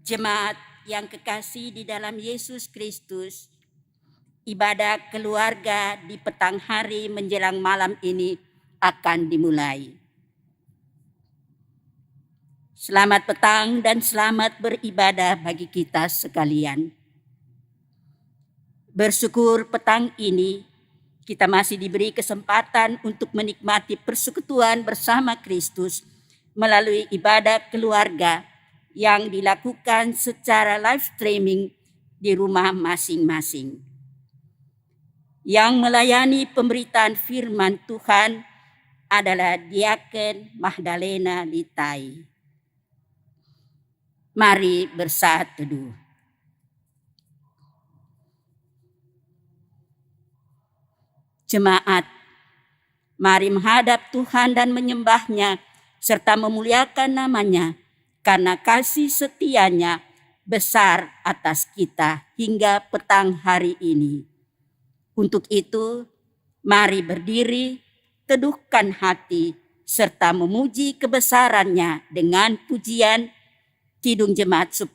Jemaat yang kekasih di dalam Yesus Kristus, ibadah keluarga di petang hari menjelang malam ini akan dimulai. Selamat petang dan selamat beribadah bagi kita sekalian. Bersyukur petang ini kita masih diberi kesempatan untuk menikmati persekutuan bersama Kristus melalui ibadah keluarga yang dilakukan secara live streaming di rumah masing-masing. Yang melayani pemberitaan firman Tuhan adalah Diaken Magdalena Litai. Mari bersaat teduh. Jemaat, mari menghadap Tuhan dan menyembahnya serta memuliakan namanya karena kasih setianya besar atas kita hingga petang hari ini. Untuk itu, mari berdiri, teduhkan hati, serta memuji kebesarannya dengan pujian Kidung Jemaat 10.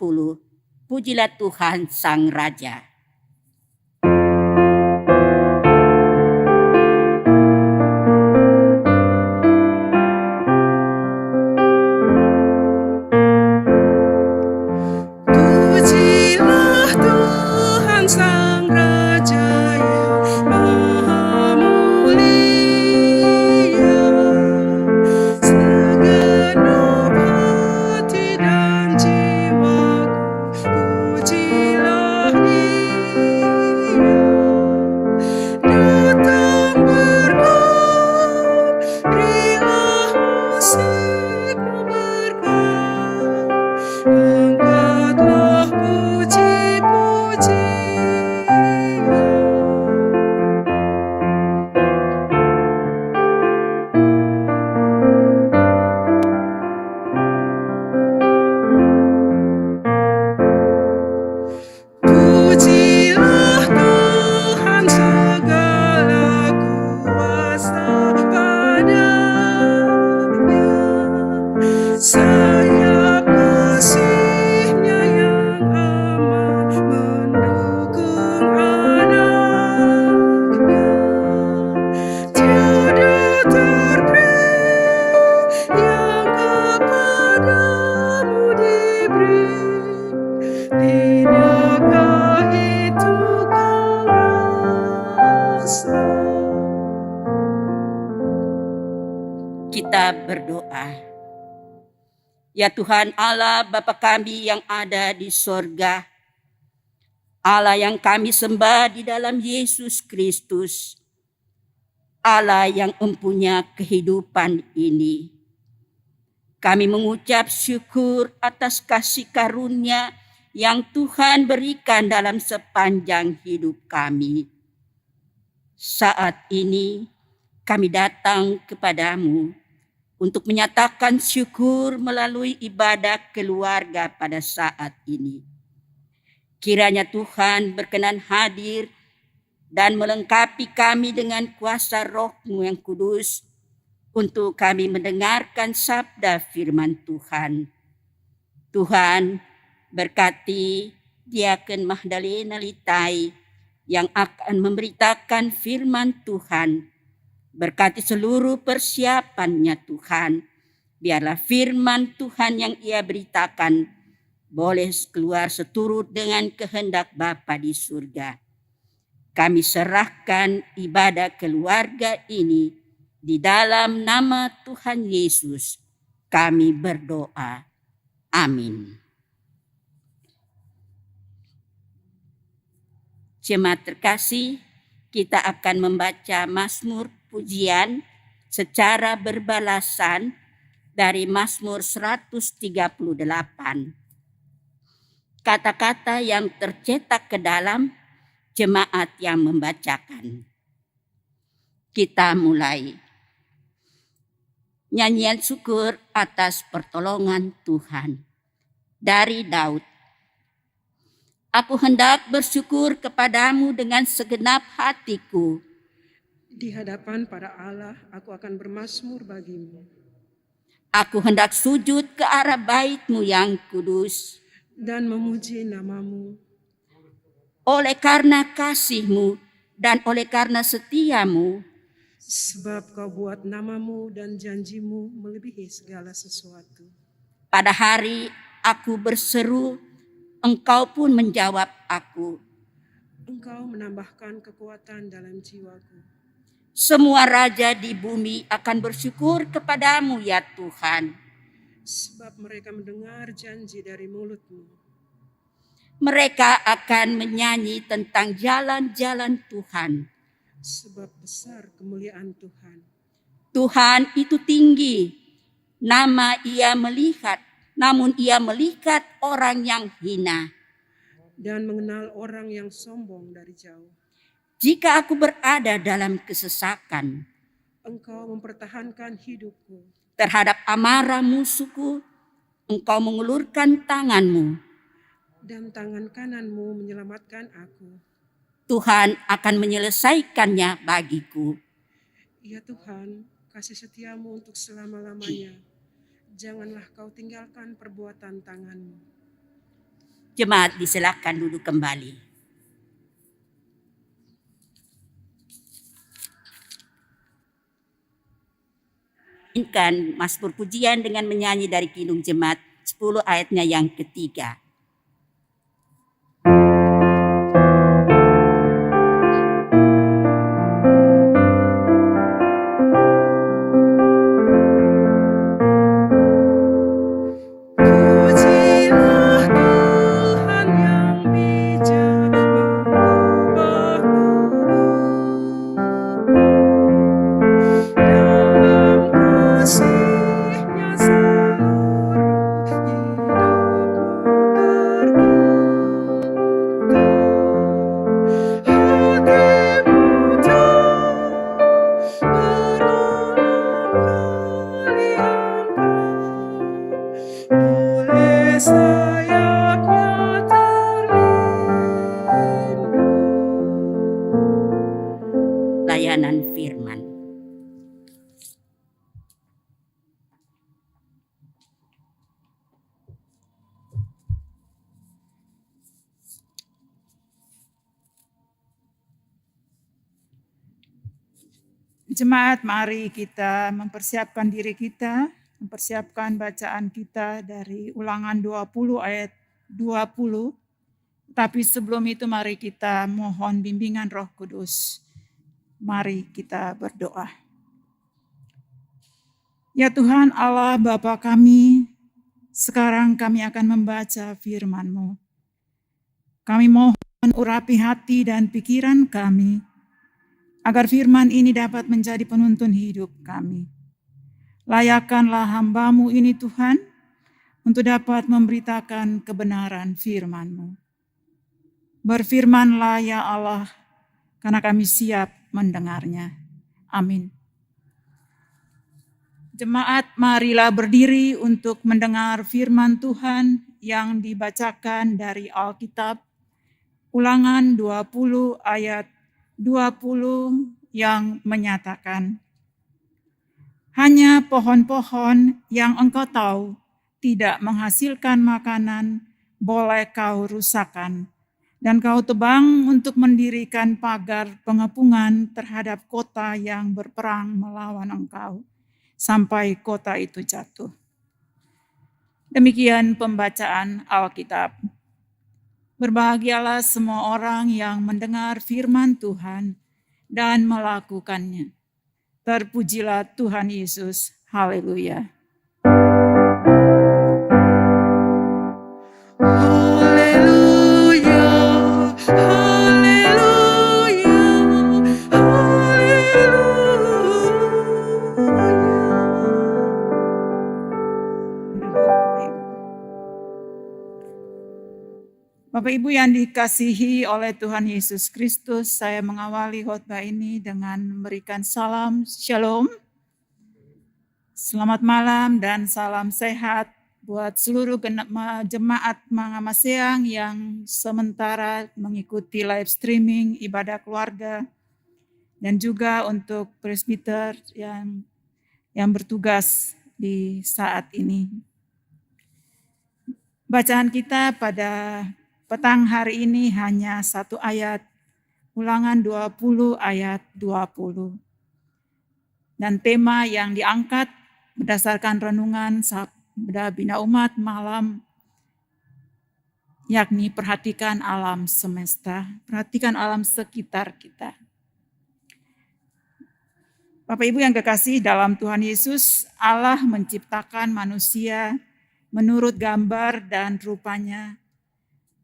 Pujilah Tuhan Sang Raja. Kita berdoa. Ya Tuhan Allah Bapa kami yang ada di sorga, Allah yang kami sembah di dalam Yesus Kristus, Allah yang mempunyai kehidupan ini. Kami mengucap syukur atas kasih karunia yang Tuhan berikan dalam sepanjang hidup kami. Saat ini kami datang kepadamu untuk menyatakan syukur melalui ibadah keluarga pada saat ini. Kiranya Tuhan berkenan hadir dan melengkapi kami dengan kuasa Roh-Mu yang kudus untuk kami mendengarkan sabda firman Tuhan. Tuhan berkati Diaken Magdalena Litai yang akan memberitakan firman Tuhan. Berkati seluruh persiapannya Tuhan. Biarlah firman Tuhan yang ia beritakan boleh keluar seturut dengan kehendak Bapa di surga. Kami serahkan ibadah keluarga ini di dalam nama Tuhan Yesus. Kami berdoa. Amin. Jemaat terkasih, kita akan membaca Mazmur pujian secara berbalasan dari Mazmur 138. Kata-kata yang tercetak ke dalam, jemaat yang membacakan. Kita mulai. Nyanyian syukur atas pertolongan Tuhan. Dari Daud. Aku hendak bersyukur kepadamu dengan segenap hatiku. Di hadapan para Allah, aku akan bermazmur bagimu. Aku hendak sujud ke arah bait-Mu yang kudus. Dan memuji namamu. Oleh karena kasih-Mu dan oleh karena setia-Mu. Sebab kau buat namamu dan janjimu melebihi segala sesuatu. Pada hari aku berseru, Engkau pun menjawab aku. Engkau menambahkan kekuatan dalam jiwaku. Semua raja di bumi akan bersyukur kepadamu ya Tuhan. Sebab mereka mendengar janji dari mulutmu. Mereka akan menyanyi tentang jalan-jalan Tuhan. Sebab besar kemuliaan Tuhan. Tuhan itu tinggi, nama Ia melihat, namun Ia melihat orang yang hina. Dan mengenal orang yang sombong dari jauh. Jika aku berada dalam kesesakan, Engkau mempertahankan hidupku. terhadap amarah musuhku, Engkau mengulurkan tangan-Mu. Dan tangan kananmu menyelamatkan aku. Tuhan akan menyelesaikannya bagiku. Ya Tuhan, kasih setiamu untuk selama-lamanya. Janganlah kau tinggalkan perbuatan tanganmu. Jemaat disilakan duduk kembali. Inkan Mazmur pujian dengan menyanyi dari Kidung Jemaat 10 ayatnya yang ketiga. Layanan firman. Jemaat, mari kita mempersiapkan diri kita, mempersiapkan bacaan kita dari Ulangan 20 ayat 20. Tapi sebelum itu mari kita mohon bimbingan Roh Kudus. Mari kita berdoa. Ya Tuhan Allah Bapa kami, sekarang kami akan membaca firman-Mu. Kami mohon urapi hati dan pikiran kami, agar firman ini dapat menjadi penuntun hidup kami. Layakkanlah hamba-Mu ini Tuhan, untuk dapat memberitakan kebenaran firman-Mu. Berfirmanlah ya Allah, karena kami siap mendengarnya. Amin. Jemaat, marilah berdiri untuk mendengar firman Tuhan yang dibacakan dari Alkitab. Ulangan 20 ayat 20 yang menyatakan, hanya pohon-pohon yang engkau tahu tidak menghasilkan makanan boleh kau rusakkan, dan kau tebang untuk mendirikan pagar pengepungan terhadap kota yang berperang melawan engkau, sampai kota itu jatuh. Demikian pembacaan Alkitab. Berbahagialah semua orang yang mendengar firman Tuhan dan melakukannya. Terpujilah Tuhan Yesus. Haleluya. Haleluya, haleluya, haleluya. Bapak Ibu yang dikasihi oleh Tuhan Yesus Kristus, saya mengawali khotbah ini dengan memberikan salam Shalom. Selamat malam dan salam sehat buat seluruh jemaat Mangamaseang yang sementara mengikuti live streaming ibadah keluarga, dan juga untuk presbiter yang bertugas di saat ini. Bacaan kita pada petang hari ini hanya satu ayat, Ulangan 20 ayat 20. Dan tema yang diangkat berdasarkan renungan Sabda Bina Umat malam, yakni perhatikan alam semesta, perhatikan alam sekitar kita. Bapak Ibu yang kekasih dalam Tuhan Yesus, Allah menciptakan manusia menurut gambar dan rupanya,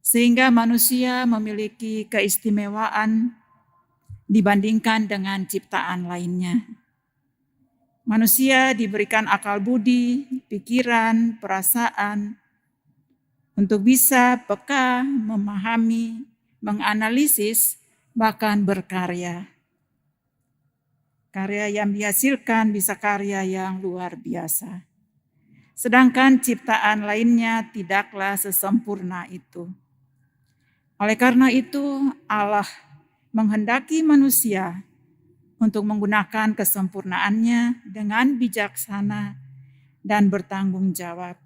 sehingga manusia memiliki keistimewaan dibandingkan dengan ciptaan lainnya. Manusia diberikan akal budi, pikiran, perasaan, untuk bisa peka, memahami, menganalisis, bahkan berkarya. Karya yang dihasilkan bisa karya yang luar biasa. Sedangkan ciptaan lainnya tidaklah sesempurna itu. Oleh karena itu, Allah menghendaki manusia untuk menggunakan kesempurnaannya dengan bijaksana dan bertanggung jawab.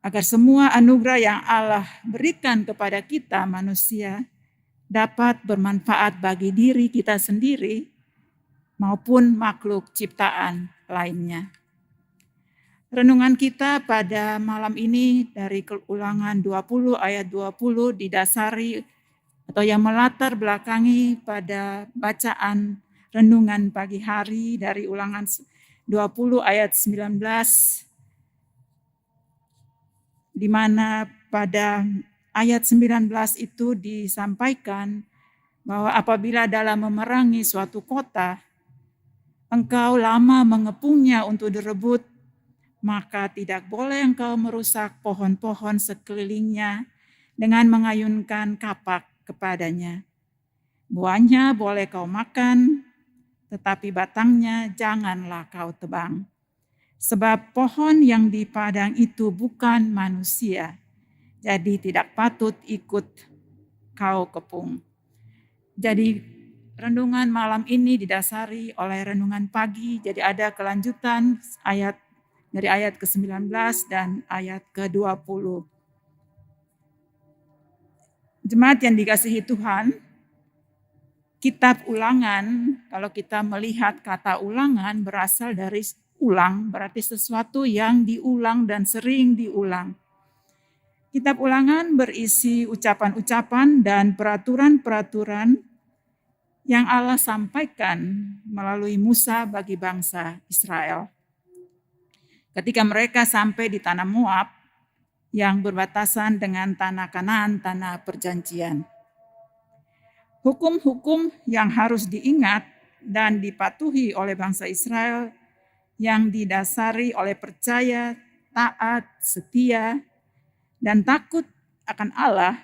Agar semua anugerah yang Allah berikan kepada kita manusia dapat bermanfaat bagi diri kita sendiri maupun makhluk ciptaan lainnya. Renungan kita pada malam ini dari Ulangan 20 ayat 20 didasari atau yang melatar belakangi pada bacaan renungan pagi hari dari Ulangan 20 ayat 19, di mana pada ayat 19 itu disampaikan bahwa apabila dalam memerangi suatu kota, engkau lama mengepungnya untuk direbut, maka tidak boleh engkau merusak pohon-pohon sekelilingnya dengan mengayunkan kapak kepadanya. Buahnya boleh kau makan, tetapi batangnya janganlah kau tebang. Sebab pohon yang di padang itu bukan manusia, jadi tidak patut ikut kau kepung. Jadi renungan malam ini didasari oleh renungan pagi, jadi ada kelanjutan dari ayat ke-19 dan ayat ke-20. Jemaat yang dikasihi Tuhan, kitab Ulangan, kalau kita melihat kata ulangan berasal dari ulang, berarti sesuatu yang diulang dan sering diulang. Kitab Ulangan berisi ucapan-ucapan dan peraturan-peraturan yang Allah sampaikan melalui Musa bagi bangsa Israel. Ketika mereka sampai di tanah Moab yang berbatasan dengan tanah Kanaan, tanah perjanjian. Hukum-hukum yang harus diingat dan dipatuhi oleh bangsa Israel yang didasari oleh percaya, taat, setia, dan takut akan Allah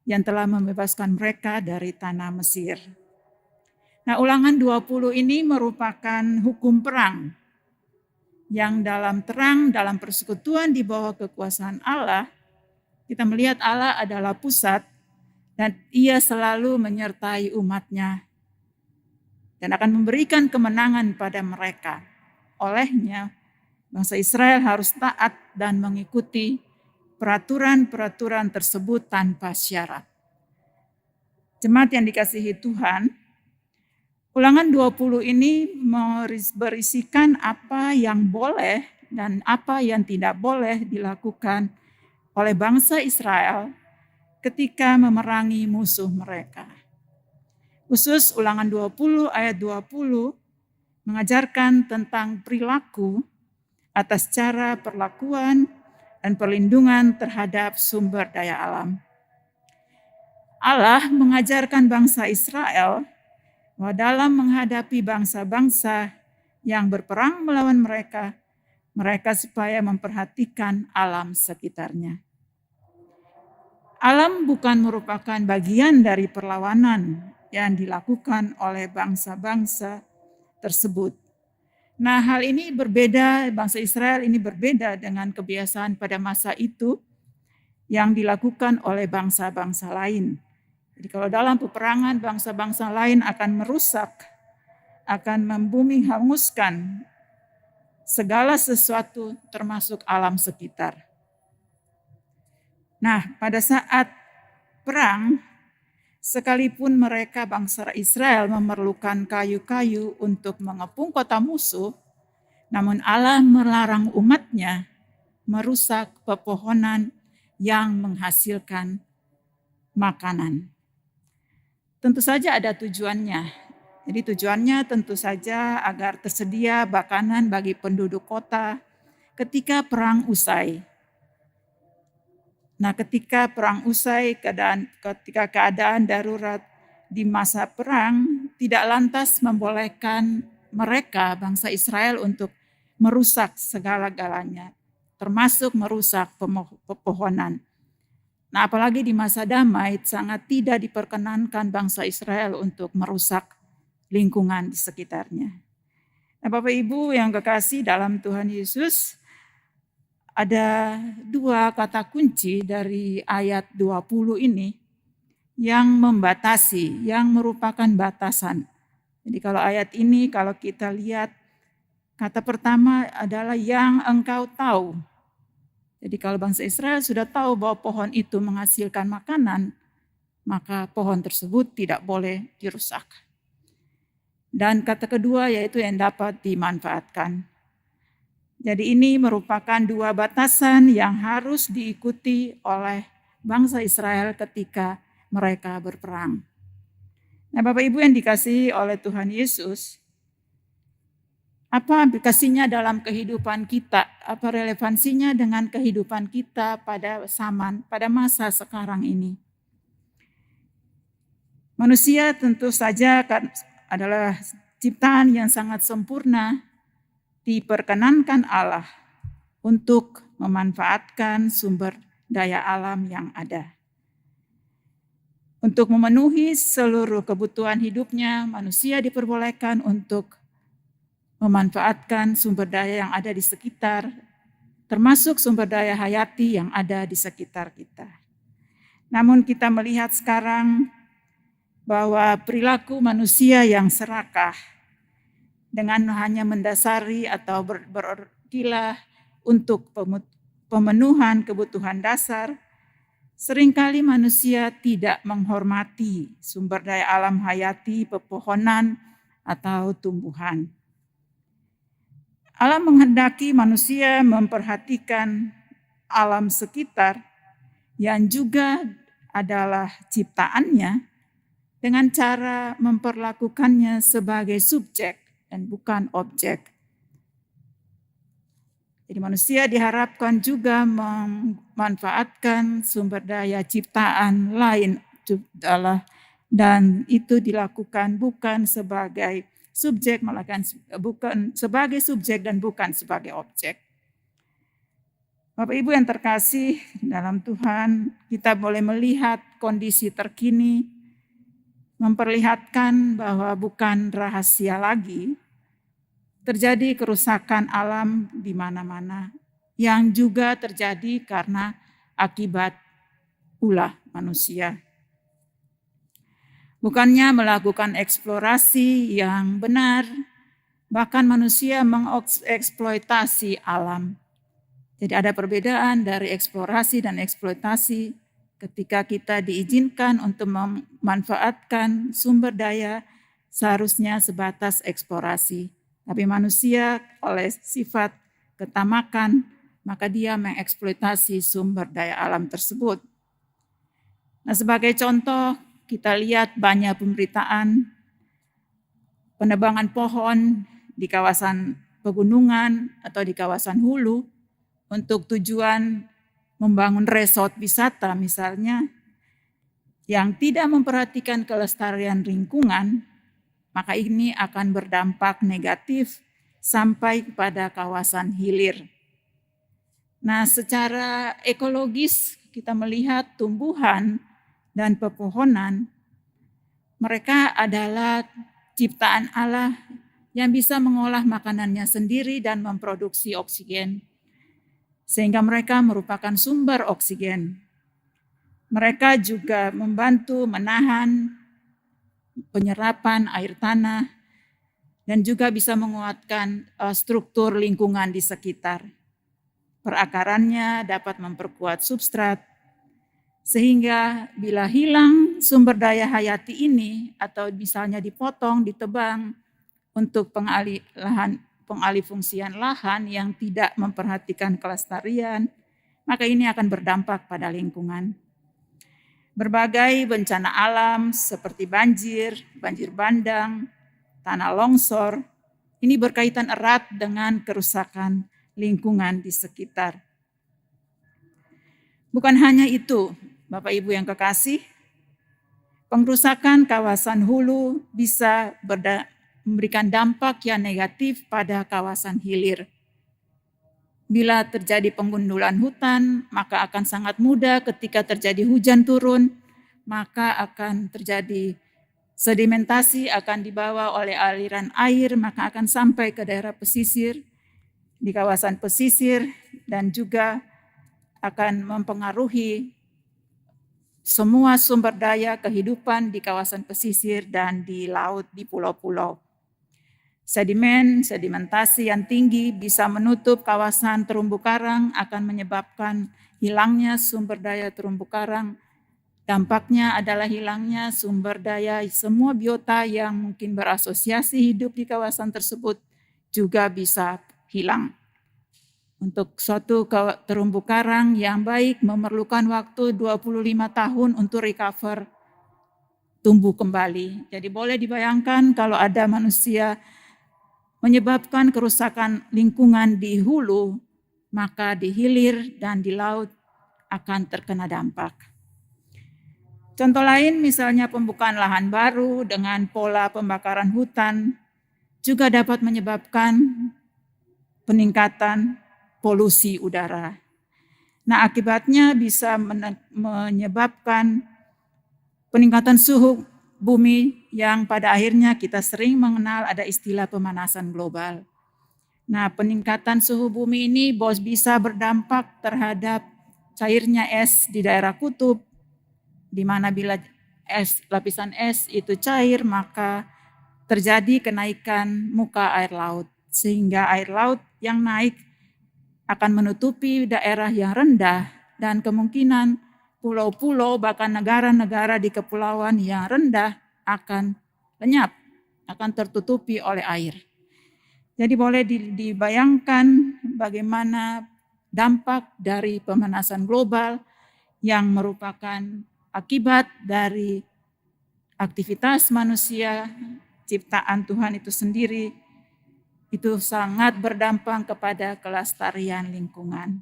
yang telah membebaskan mereka dari tanah Mesir. Nah, Ulangan 20 ini merupakan hukum perang yang dalam terang, dalam persekutuan di bawah kekuasaan Allah, kita melihat Allah adalah pusat dan Ia selalu menyertai umatnya dan akan memberikan kemenangan pada mereka. Olehnya, bangsa Israel harus taat dan mengikuti peraturan-peraturan tersebut tanpa syarat. Jemaat yang dikasihi Tuhan, Ulangan 20 ini berisikan apa yang boleh dan apa yang tidak boleh dilakukan oleh bangsa Israel ketika memerangi musuh mereka. Khusus Ulangan 20 ayat 20 mengajarkan tentang perilaku atas cara perlakuan dan perlindungan terhadap sumber daya alam. Allah mengajarkan bangsa Israel bahwa dalam menghadapi bangsa-bangsa yang berperang melawan mereka, mereka supaya memperhatikan alam sekitarnya. Alam bukan merupakan bagian dari perlawanan yang dilakukan oleh bangsa-bangsa tersebut. Nah, hal ini berbeda, bangsa Israel ini berbeda dengan kebiasaan pada masa itu yang dilakukan oleh bangsa-bangsa lain. Jadi kalau dalam peperangan bangsa-bangsa lain akan merusak, akan membumi hanguskan segala sesuatu termasuk alam sekitar. Nah, pada saat perang, sekalipun mereka bangsa Israel memerlukan kayu-kayu untuk mengepung kota musuh, namun Allah melarang umatnya merusak pepohonan yang menghasilkan makanan. Tentu saja ada tujuannya. Jadi tujuannya tentu saja agar tersedia makanan bagi penduduk kota ketika perang usai. Nah, ketika perang usai, ketika keadaan darurat di masa perang tidak lantas membolehkan mereka, bangsa Israel, untuk merusak segala-galanya, termasuk merusak pepohonan. Nah, apalagi di masa damai sangat tidak diperkenankan bangsa Israel untuk merusak lingkungan di sekitarnya. Nah, Bapak Ibu yang kekasih dalam Tuhan Yesus, ada dua kata kunci dari ayat 20 ini yang membatasi, yang merupakan batasan. Jadi kalau ayat ini, kalau kita lihat, kata pertama adalah yang engkau tahu. Jadi kalau bangsa Israel sudah tahu bahwa pohon itu menghasilkan makanan, maka pohon tersebut tidak boleh dirusak. Dan kata kedua yaitu yang dapat dimanfaatkan. Jadi ini merupakan dua batasan yang harus diikuti oleh bangsa Israel ketika mereka berperang. Nah, Bapak Ibu yang dikasihi oleh Tuhan Yesus, apa aplikasinya dalam kehidupan kita? Apa relevansinya dengan kehidupan kita pada masa sekarang ini? Manusia tentu saja adalah ciptaan yang sangat sempurna, diperkenankan Allah untuk memanfaatkan sumber daya alam yang ada. Untuk memenuhi seluruh kebutuhan hidupnya, manusia diperbolehkan untuk memanfaatkan sumber daya yang ada di sekitar, termasuk sumber daya hayati yang ada di sekitar kita. Namun kita melihat sekarang bahwa perilaku manusia yang serakah, dengan hanya mendasari atau berkilah untuk pemenuhan kebutuhan dasar, seringkali manusia tidak menghormati sumber daya alam hayati, pepohonan, atau tumbuhan. Allah menghendaki manusia memperhatikan alam sekitar yang juga adalah ciptaannya dengan cara memperlakukannya sebagai subjek dan bukan objek. Jadi manusia diharapkan juga memanfaatkan sumber daya ciptaan lain dan itu dilakukan bukan sebagai subjek, melakukan bukan sebagai subjek dan bukan sebagai objek. Bapak Ibu yang terkasih dalam Tuhan, kita boleh melihat kondisi terkini memperlihatkan bahwa bukan rahasia lagi terjadi kerusakan alam di mana-mana yang juga terjadi karena akibat ulah manusia. Bukannya melakukan eksplorasi yang benar, bahkan manusia mengeksploitasi alam. Jadi ada perbedaan dari eksplorasi dan eksploitasi. Ketika kita diizinkan untuk memanfaatkan sumber daya, seharusnya sebatas eksplorasi. Tapi manusia oleh sifat ketamakan, maka dia mengeksploitasi sumber daya alam tersebut. Nah, sebagai contoh, kita lihat banyak pemberitaan penebangan pohon di kawasan pegunungan atau di kawasan hulu untuk tujuan membangun resort wisata misalnya, yang tidak memperhatikan kelestarian lingkungan, maka ini akan berdampak negatif sampai kepada kawasan hilir. Nah, secara ekologis kita melihat tumbuhan dan pepohonan, mereka adalah ciptaan Allah yang bisa mengolah makanannya sendiri dan memproduksi oksigen, sehingga mereka merupakan sumber oksigen. Mereka juga membantu menahan penyerapan air tanah dan juga bisa menguatkan struktur lingkungan di sekitar. Perakarannya dapat memperkuat substrat, sehingga bila hilang sumber daya hayati ini atau misalnya dipotong, ditebang untuk pengalih fungsian lahan yang tidak memperhatikan kelestarian, maka ini akan berdampak pada lingkungan. Berbagai bencana alam seperti banjir bandang, tanah longsor, ini berkaitan erat dengan kerusakan lingkungan di sekitar. Bukan hanya itu, Bapak Ibu yang kekasih, pengrusakan kawasan hulu bisa memberikan dampak yang negatif pada kawasan hilir. Bila terjadi penggundulan hutan, maka akan sangat mudah ketika terjadi hujan turun, maka akan terjadi sedimentasi, akan dibawa oleh aliran air, maka akan sampai ke daerah pesisir, di kawasan pesisir, dan juga akan mempengaruhi semua sumber daya kehidupan di kawasan pesisir dan di laut, di pulau-pulau. Sedimentasi yang tinggi bisa menutup kawasan terumbu karang, akan menyebabkan hilangnya sumber daya terumbu karang. Dampaknya adalah hilangnya sumber daya semua biota yang mungkin berasosiasi hidup di kawasan tersebut juga bisa hilang. Untuk suatu terumbu karang yang baik memerlukan waktu 25 tahun untuk recover, tumbuh kembali. Jadi boleh dibayangkan kalau ada manusia menyebabkan kerusakan lingkungan di hulu, maka di hilir dan di laut akan terkena dampak. Contoh lain misalnya pembukaan lahan baru dengan pola pembakaran hutan juga dapat menyebabkan peningkatan polusi udara. Nah, akibatnya bisa menyebabkan peningkatan suhu bumi yang pada akhirnya kita sering mengenal ada istilah pemanasan global. Nah, peningkatan suhu bumi ini bisa berdampak terhadap cairnya es di daerah kutub, di mana bila lapisan es itu cair, maka terjadi kenaikan muka air laut, sehingga air laut yang naik akan menutupi daerah yang rendah dan kemungkinan pulau-pulau bahkan negara-negara di kepulauan yang rendah akan lenyap, akan tertutupi oleh air. Jadi boleh dibayangkan bagaimana dampak dari pemanasan global yang merupakan akibat dari aktivitas manusia, ciptaan Tuhan itu sendiri, itu sangat berdampak kepada kelestarian lingkungan.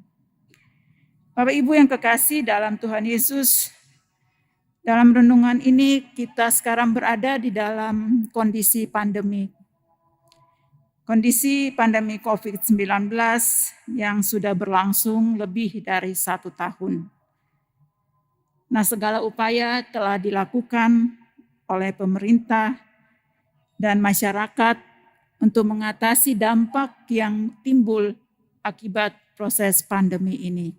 Bapak Ibu yang kekasih dalam Tuhan Yesus, dalam renungan ini kita sekarang berada di dalam kondisi pandemi. Kondisi pandemi COVID-19 yang sudah berlangsung lebih dari 1 tahun. Nah, segala upaya telah dilakukan oleh pemerintah dan masyarakat untuk mengatasi dampak yang timbul akibat proses pandemi ini.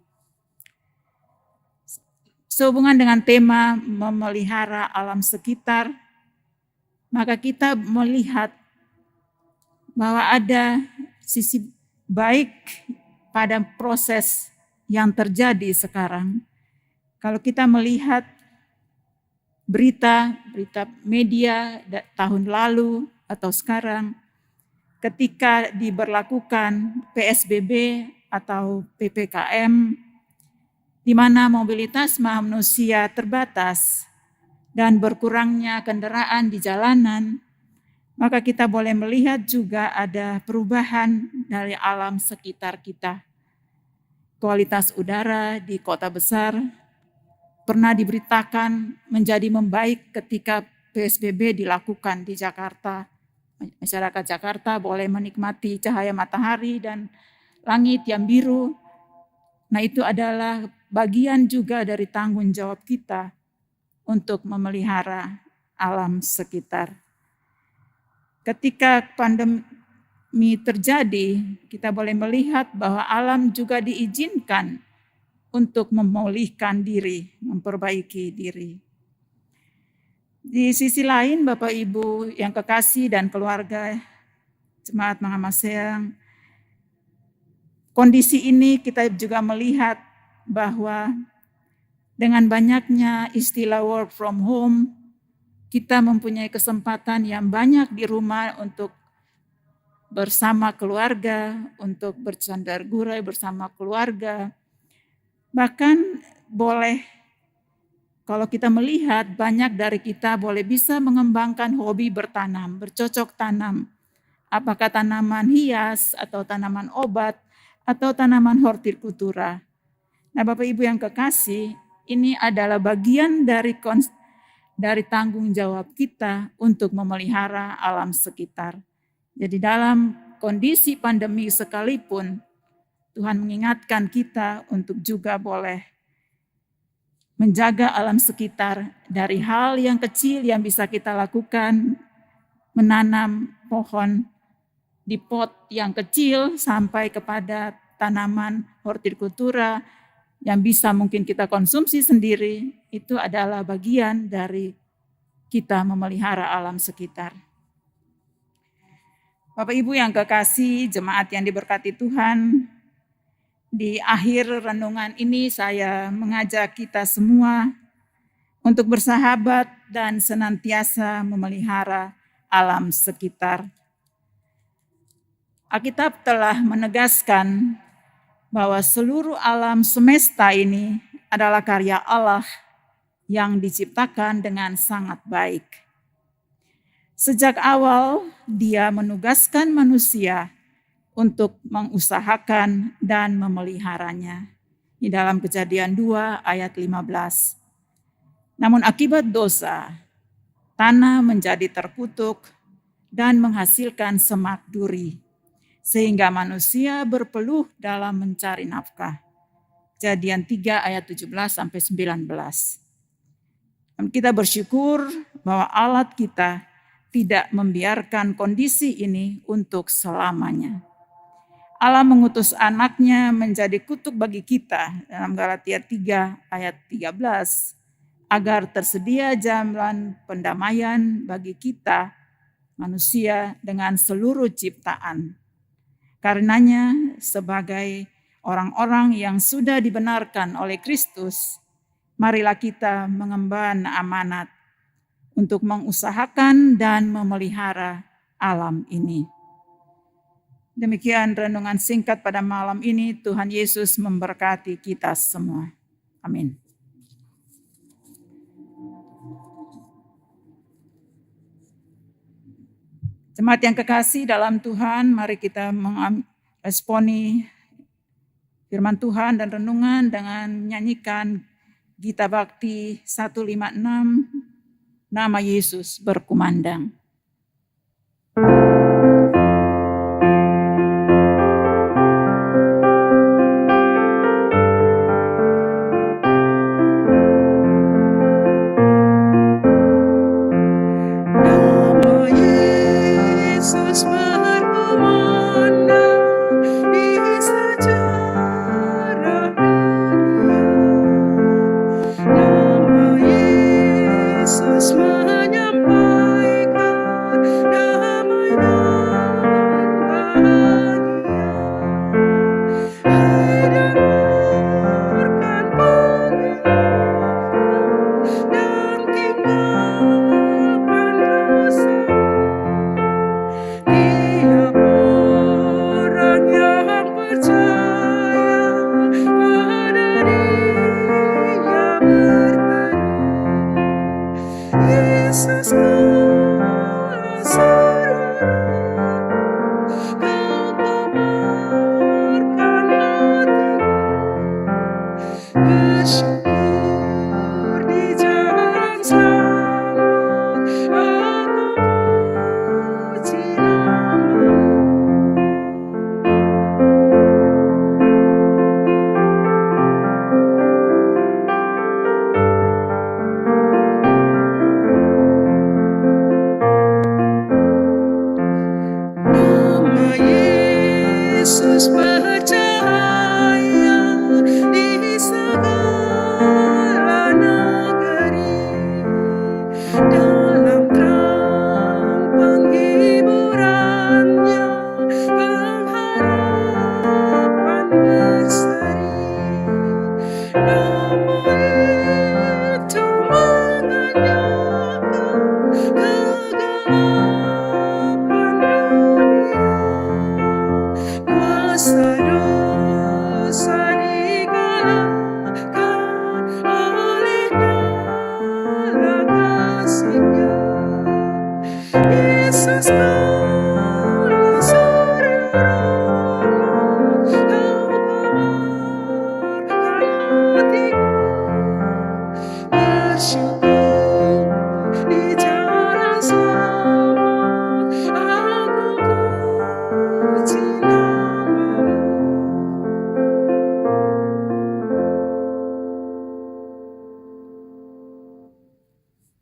Sehubungan dengan tema memelihara alam sekitar, maka kita melihat bahwa ada sisi baik pada proses yang terjadi sekarang. Kalau kita melihat berita media tahun lalu atau sekarang, ketika diberlakukan PSBB atau PPKM, di mana mobilitas manusia terbatas dan berkurangnya kendaraan di jalanan, maka kita boleh melihat juga ada perubahan dari alam sekitar kita. Kualitas udara di kota besar pernah diberitakan menjadi membaik ketika PSBB dilakukan di Jakarta masyarakat Jakarta boleh menikmati cahaya matahari dan langit yang biru. Nah, itu adalah bagian juga dari tanggung jawab kita untuk memelihara alam sekitar. Ketika pandemi terjadi, kita boleh melihat bahwa alam juga diizinkan untuk memulihkan diri, memperbaiki diri. Di sisi lain, Bapak Ibu yang kekasih dan keluarga Jemaat Mahamaseang, kondisi ini kita juga melihat bahwa dengan banyaknya istilah work from home, kita mempunyai kesempatan yang banyak di rumah untuk bersama keluarga, untuk bersandar-gurai bersama keluarga. Bahkan boleh, kalau kita melihat, banyak dari kita boleh bisa mengembangkan hobi bertanam, bercocok tanam. Apakah tanaman hias atau tanaman obat atau tanaman hortikultura. Nah, Bapak Ibu yang kekasih, ini adalah bagian dari tanggung jawab kita untuk memelihara alam sekitar. Jadi dalam kondisi pandemi sekalipun, Tuhan mengingatkan kita untuk juga boleh menjaga alam sekitar dari hal yang kecil yang bisa kita lakukan, menanam pohon di pot yang kecil sampai kepada tanaman hortikultura yang bisa mungkin kita konsumsi sendiri. Itu adalah bagian dari kita memelihara alam sekitar. Bapak Ibu yang kekasih, jemaat yang diberkati Tuhan, di akhir renungan ini saya mengajak kita semua untuk bersahabat dan senantiasa memelihara alam sekitar. Alkitab telah menegaskan bahwa seluruh alam semesta ini adalah karya Allah yang diciptakan dengan sangat baik. Sejak awal Dia menugaskan manusia untuk mengusahakan dan memeliharanya. Di dalam Kejadian 2 ayat 15. Namun akibat dosa, tanah menjadi terkutuk dan menghasilkan semak duri, sehingga manusia berpeluh dalam mencari nafkah. Kejadian 3 ayat 17-19. Dan kita bersyukur bahwa Allah kita tidak membiarkan kondisi ini untuk selamanya. Allah mengutus anaknya menjadi kutuk bagi kita dalam Galatia 3 ayat 13, agar tersedia jalan pendamaian bagi kita manusia dengan seluruh ciptaan. Karenanya sebagai orang-orang yang sudah dibenarkan oleh Kristus, marilah kita mengemban amanat untuk mengusahakan dan memelihara alam ini. Demikian renungan singkat pada malam ini. Tuhan Yesus memberkati kita semua. Amin. Jemaat yang kekasih dalam Tuhan, mari kita meresponi firman Tuhan dan renungan dengan menyanyikan Gita Bakti 156, Nama Yesus Berkumandang. Menyampaikan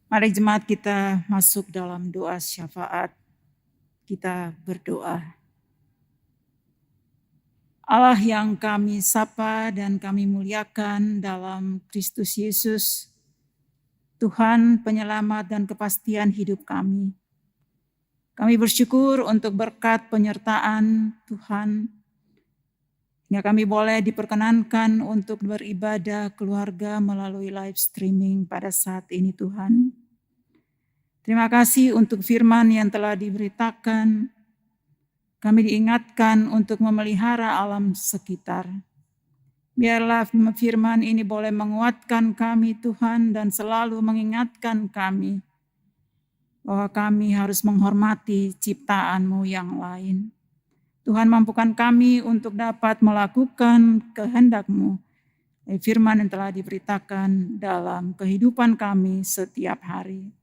Mari jemaat kita masuk dalam doa syafaat. Kita berdoa. Allah yang kami sapa dan kami muliakan dalam Kristus Yesus, Tuhan penyelamat dan kepastian hidup kami. Kami bersyukur untuk berkat penyertaan Tuhan, hingga kami boleh diperkenankan untuk beribadah keluarga melalui live streaming pada saat ini Tuhan. Terima kasih untuk firman yang telah diberitakan. Kami diingatkan untuk memelihara alam sekitar. Biarlah firman ini boleh menguatkan kami Tuhan dan selalu mengingatkan kami bahwa kami harus menghormati ciptaan-Mu yang lain. Tuhan mampukan kami untuk dapat melakukan kehendak-Mu. Firman yang telah diberitakan dalam kehidupan kami setiap hari.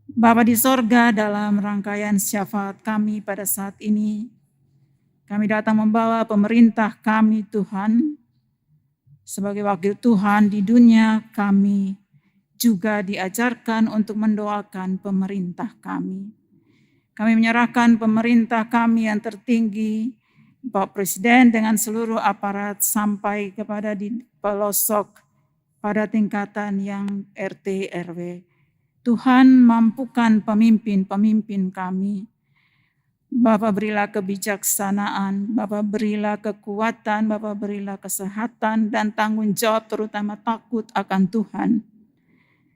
Bapa di sorga, dalam rangkaian syafaat kami pada saat ini, kami datang membawa pemerintah kami Tuhan. Sebagai wakil Tuhan di dunia, kami juga diajarkan untuk mendoakan pemerintah kami. Kami menyerahkan pemerintah kami yang tertinggi, Bapak Presiden dengan seluruh aparat sampai kepada di pelosok pada tingkatan yang RT RW. Tuhan mampukan pemimpin-pemimpin kami. Bapa berilah kebijaksanaan, Bapa berilah kekuatan, Bapa berilah kesehatan dan tanggung jawab terutama takut akan Tuhan.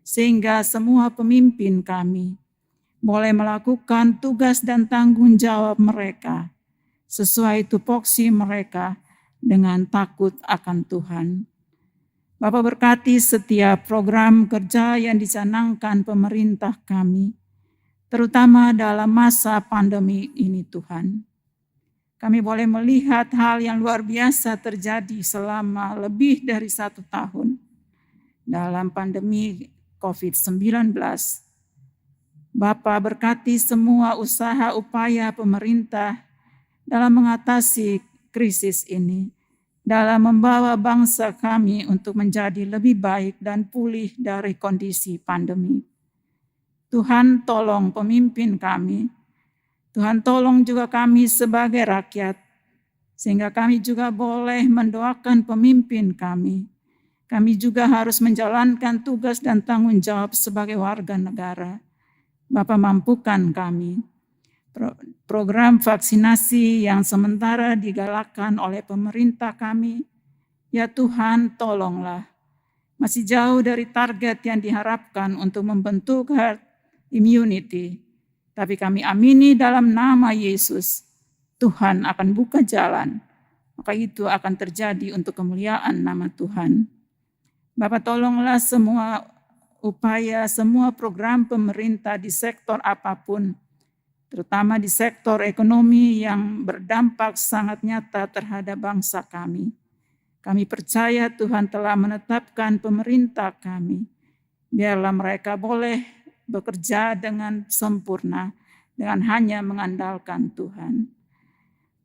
Sehingga semua pemimpin kami boleh melakukan tugas dan tanggung jawab mereka sesuai tupoksi mereka dengan takut akan Tuhan. Bapak berkati setiap program kerja yang dicanangkan pemerintah kami, terutama dalam masa pandemi ini Tuhan. Kami boleh melihat hal yang luar biasa terjadi selama lebih dari 1 tahun dalam pandemi COVID-19. Bapa berkati semua usaha upaya pemerintah dalam mengatasi krisis ini, dalam membawa bangsa kami untuk menjadi lebih baik dan pulih dari kondisi pandemi. Tuhan tolong pemimpin kami, Tuhan tolong juga kami sebagai rakyat, sehingga kami juga boleh mendoakan pemimpin kami. Kami juga harus menjalankan tugas dan tanggung jawab sebagai warga negara. Bapa mampukan kami. Program vaksinasi yang sementara digalakkan oleh pemerintah kami, ya Tuhan tolonglah. Masih jauh dari target yang diharapkan untuk membentuk herd immunity. Tapi kami amini dalam nama Yesus, Tuhan akan buka jalan. Maka itu akan terjadi untuk kemuliaan nama Tuhan. Bapak tolonglah semua upaya, semua program pemerintah di sektor apapun, terutama di sektor ekonomi yang berdampak sangat nyata terhadap bangsa kami. Kami percaya Tuhan telah menetapkan pemerintah kami. Biarlah mereka boleh bekerja dengan sempurna, dengan hanya mengandalkan Tuhan.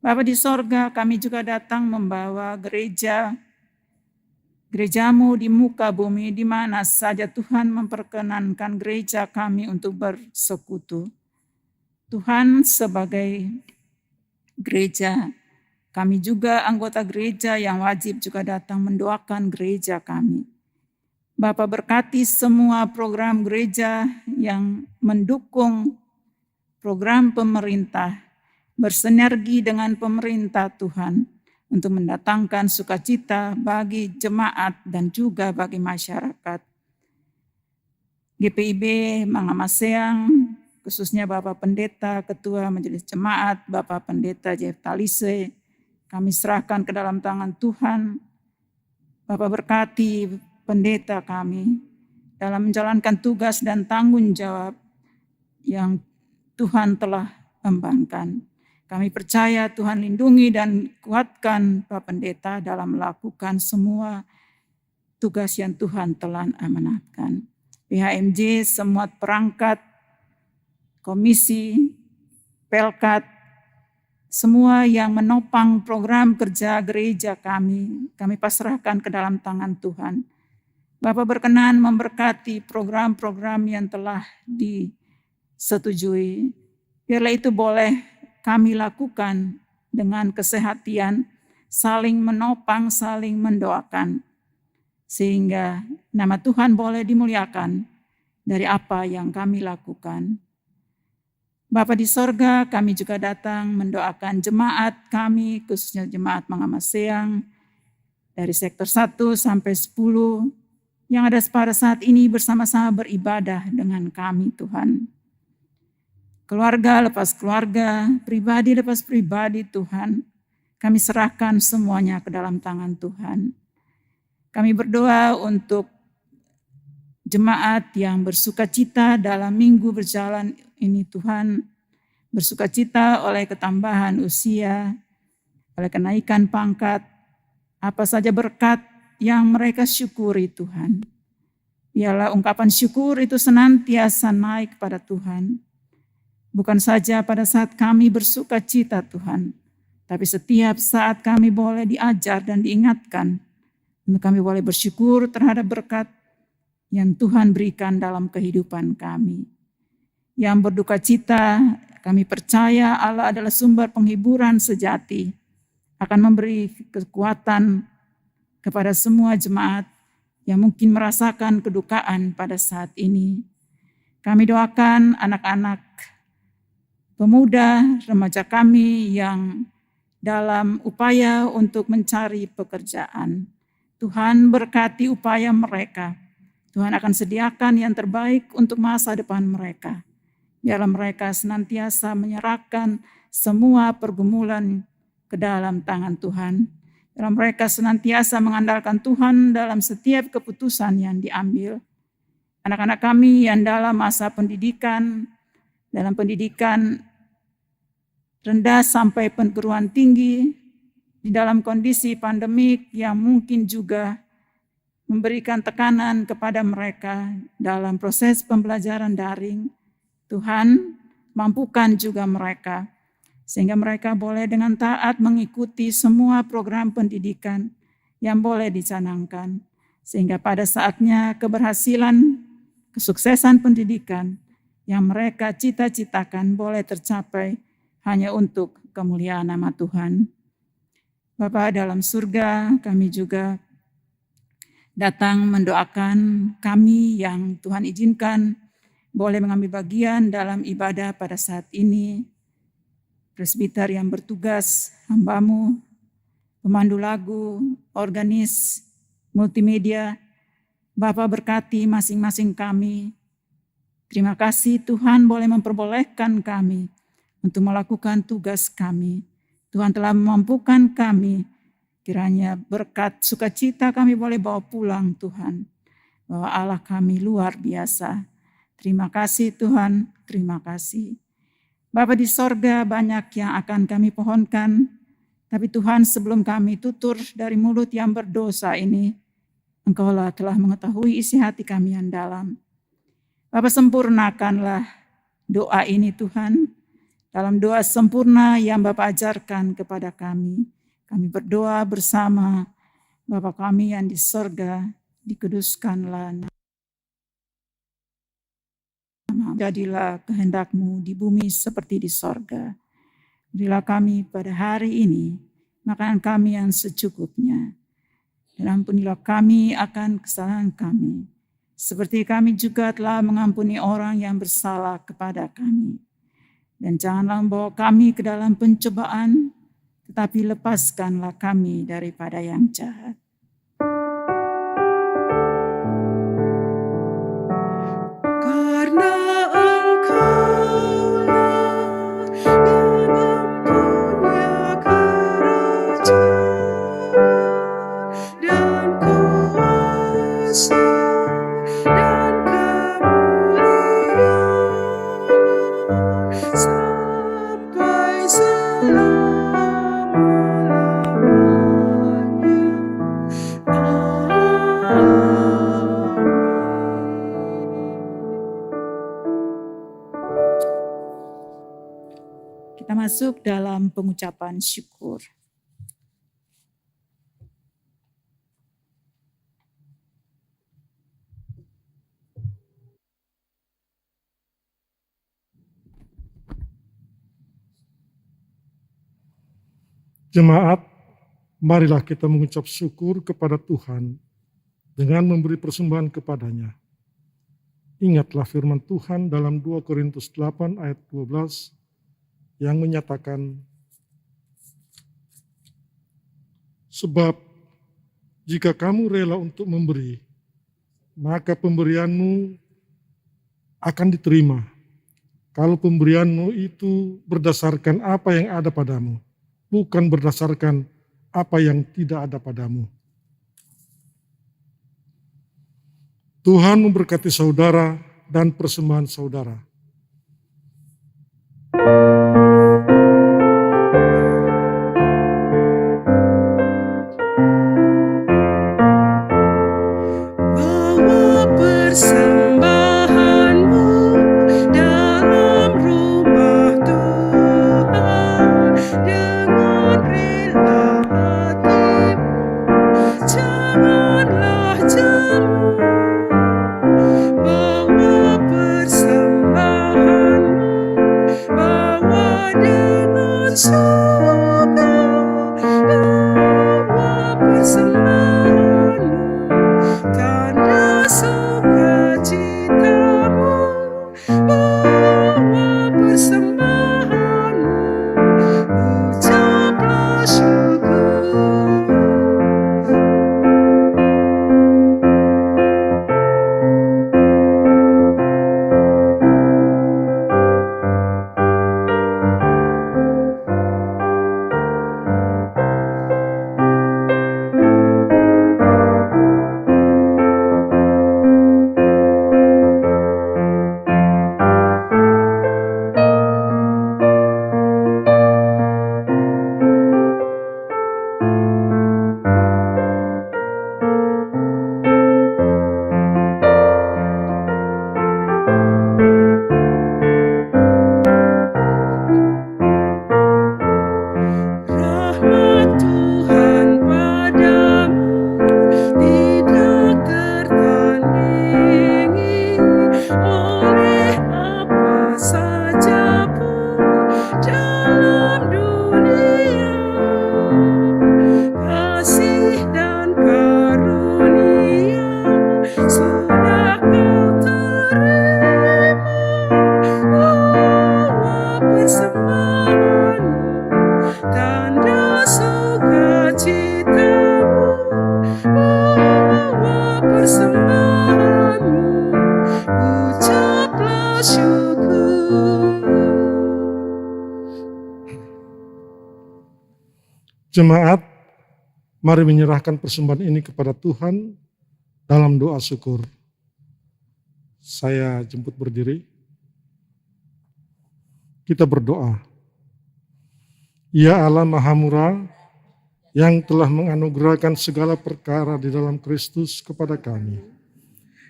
Bapa di sorga, kami juga datang membawa gerejamu di muka bumi, di mana saja Tuhan memperkenankan gereja kami untuk bersekutu. Tuhan sebagai gereja, kami juga anggota gereja yang wajib juga datang mendoakan gereja kami. Bapa berkati semua program gereja yang mendukung program pemerintah, bersinergi dengan pemerintah Tuhan untuk mendatangkan sukacita bagi jemaat dan juga bagi masyarakat. GPIB Mangamaseang, khususnya Bapak Pendeta, Ketua Majelis Jemaat, Bapak Pendeta Jeff Talise, kami serahkan ke dalam tangan Tuhan. Bapak berkati pendeta kami dalam menjalankan tugas dan tanggung jawab yang Tuhan telah embankan. Kami percaya Tuhan lindungi dan kuatkan Bapak Pendeta dalam melakukan semua tugas yang Tuhan telah amanatkan. PHMJ, semua perangkat, komisi, pelkat, semua yang menopang program kerja gereja kami pasrahkan ke dalam tangan Tuhan. Bapa berkenan memberkati program-program yang telah disetujui. Biarlah itu boleh kami lakukan dengan kesehatian, saling menopang, saling mendoakan. Sehingga nama Tuhan boleh dimuliakan dari apa yang kami lakukan. Bapa di sorga, kami juga datang mendoakan jemaat kami, khususnya jemaat Mangamaseang, dari sektor 1 sampai 10, yang ada pada saat ini bersama-sama beribadah dengan kami Tuhan. Keluarga lepas keluarga, pribadi lepas pribadi Tuhan, kami serahkan semuanya ke dalam tangan Tuhan. Kami berdoa untuk jemaat yang bersukacita dalam minggu berjalan ini Tuhan, bersukacita oleh ketambahan usia, oleh kenaikan pangkat, apa saja berkat yang mereka syukuri Tuhan. Biarlah ungkapan syukur itu senantiasa naik kepada Tuhan. Bukan saja pada saat kami bersukacita Tuhan, tapi setiap saat kami boleh diajar dan diingatkan, untuk kami boleh bersyukur terhadap berkat yang Tuhan berikan dalam kehidupan kami. Yang berduka cita, kami percaya Allah adalah sumber penghiburan sejati, akan memberi kekuatan kepada semua jemaat yang mungkin merasakan kedukaan pada saat ini. Kami doakan anak-anak, pemuda, remaja kami yang dalam upaya untuk mencari pekerjaan. Tuhan berkati upaya mereka. Tuhan akan sediakan yang terbaik untuk masa depan mereka. Biarlah mereka senantiasa menyerahkan semua pergumulan ke dalam tangan Tuhan. Biarlah mereka senantiasa mengandalkan Tuhan dalam setiap keputusan yang diambil. Anak-anak kami yang dalam masa pendidikan, dalam pendidikan rendah sampai perguruan tinggi, di dalam kondisi pandemik yang mungkin juga memberikan tekanan kepada mereka dalam proses pembelajaran daring. Tuhan mampukan juga mereka, sehingga mereka boleh dengan taat mengikuti semua program pendidikan yang boleh dicanangkan. Sehingga pada saatnya keberhasilan, kesuksesan pendidikan yang mereka cita-citakan boleh tercapai hanya untuk kemuliaan nama Tuhan. Bapa dalam surga, kami juga datang mendoakan kami yang Tuhan izinkan boleh mengambil bagian dalam ibadah pada saat ini. Presbiter yang bertugas, hamba-Mu, pemandu lagu, organis, multimedia, Bapa berkati masing-masing kami. Terima kasih Tuhan boleh memperbolehkan kami untuk melakukan tugas kami. Tuhan telah memampukan kami, kiranya berkat sukacita kami boleh bawa pulang Tuhan. Bahwa Allah kami luar biasa. Terima kasih Tuhan, terima kasih. Bapa di sorga, banyak yang akan kami pohonkan, tapi Tuhan sebelum kami tutur dari mulut yang berdosa ini, Engkaulah telah mengetahui isi hati kami yang dalam. Bapa sempurnakanlah doa ini Tuhan, dalam doa sempurna yang Bapa ajarkan kepada kami. Kami berdoa bersama Bapa kami yang di sorga, dikuduskanlah nama. Jadilah kehendak-Mu di bumi seperti di sorga. Berilah kami pada hari ini makanan kami yang secukupnya. Dan ampunilah kami akan kesalahan kami, seperti kami juga telah mengampuni orang yang bersalah kepada kami. Dan janganlah membawa kami ke dalam pencobaan, tetapi lepaskanlah kami daripada yang jahat. Karena Engkaulah yang mempunyai kerajaan dan kuasa dan kemuliaan sampai selama-lamanya. Kita masuk dalam pengucapan syukur. Jemaat, marilah kita mengucap syukur kepada Tuhan dengan memberi persembahan kepadanya. Ingatlah firman Tuhan dalam 2 Korintus 8 ayat 12 yang menyatakan, sebab jika kamu rela untuk memberi, maka pemberianmu akan diterima. Kalau pemberianmu itu berdasarkan apa yang ada padamu, bukan berdasarkan apa yang tidak ada padamu. Tuhan memberkati saudara dan persembahan saudara. Bawa persembahanmu dalam rumah Tuhan dengan rela hatimu, janganlah jemu. Bawa persembahanmu, bawa dengan suka, bawa persembahanmu, tanda sukacitamu, bawa persembahanmu, ucaplah syukur. Rahmat Tuhan padamu tidak tertandingi oleh apa saja pun dalam dunia. Kasih dan karunia sudah kau terima. Bawa persembahanmu, tanda sukacitamu, bawa persembahanmu, ucaplah syukur. Jemaat, mari menyerahkan persembahan ini kepada Tuhan dalam doa syukur. Saya jemput berdiri. Kita berdoa. Ya Allah Maha Murah, yang telah menganugerahkan segala perkara di dalam Kristus kepada kami.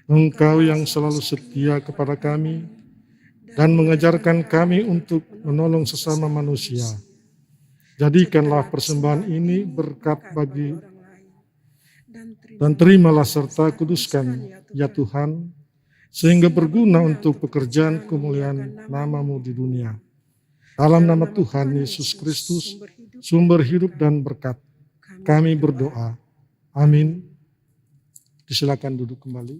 Engkau yang selalu setia kepada kami dan mengajarkan kami untuk menolong sesama manusia. Jadikanlah persembahan ini berkat bagi dan terimalah serta kuduskan ya Tuhan, sehingga berguna untuk pekerjaan kemuliaan nama-Mu di dunia. Dalam nama Tuhan Yesus Kristus, sumber hidup dan berkat, kami berdoa. Amin. Disilakan duduk kembali.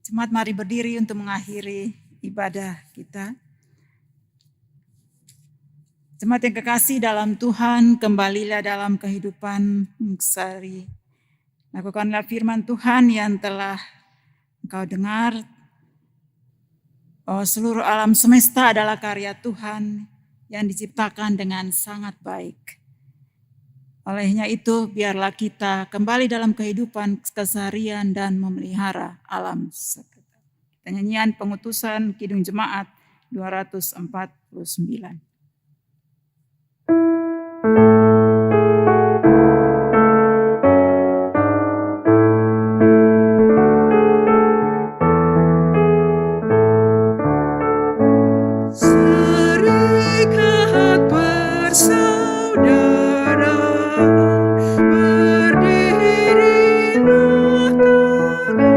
Jemaat, mari berdiri untuk mengakhiri ibadah kita. Jemaat yang kekasih dalam Tuhan, kembalilah dalam kehidupan sehari. Lakukanlah firman Tuhan yang telah engkau dengar, bahwa seluruh alam semesta adalah karya Tuhan yang diciptakan dengan sangat baik. Olehnya itu, biarlah kita kembali dalam kehidupan keseharian dan memelihara alam sekitar. Nyanyian pengutusan Kidung Jemaat 249. Serikat persaudaraan, berdirilah tegak.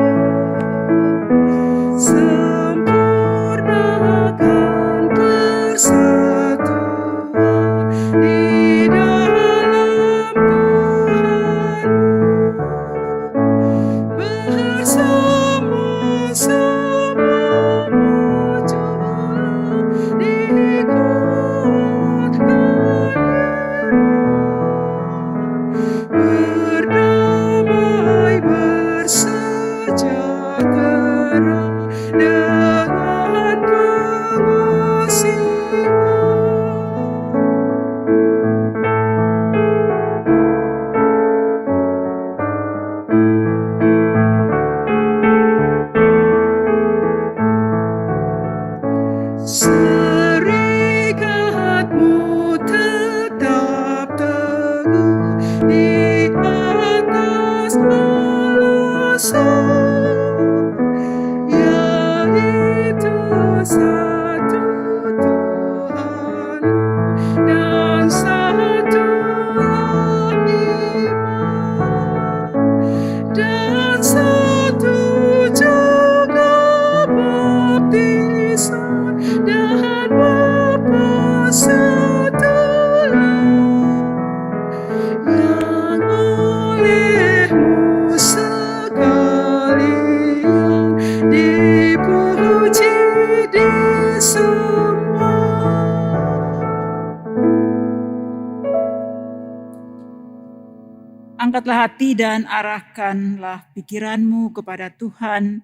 Angkatlah hati dan arahkanlah pikiranmu kepada Tuhan,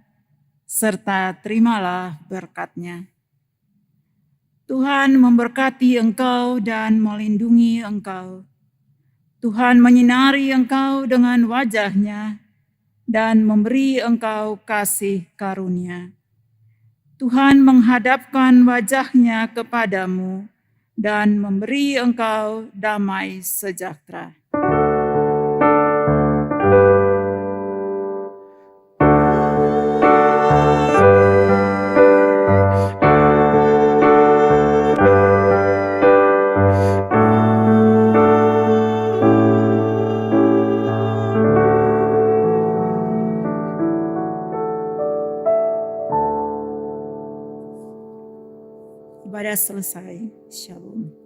serta terimalah berkat-Nya. Tuhan memberkati engkau dan melindungi engkau. Tuhan menyinari engkau dengan wajah-Nya dan memberi engkau kasih karunia. Tuhan menghadapkan wajah-Nya kepadamu dan memberi engkau damai sejahtera. Ibadah selesai. Shalom.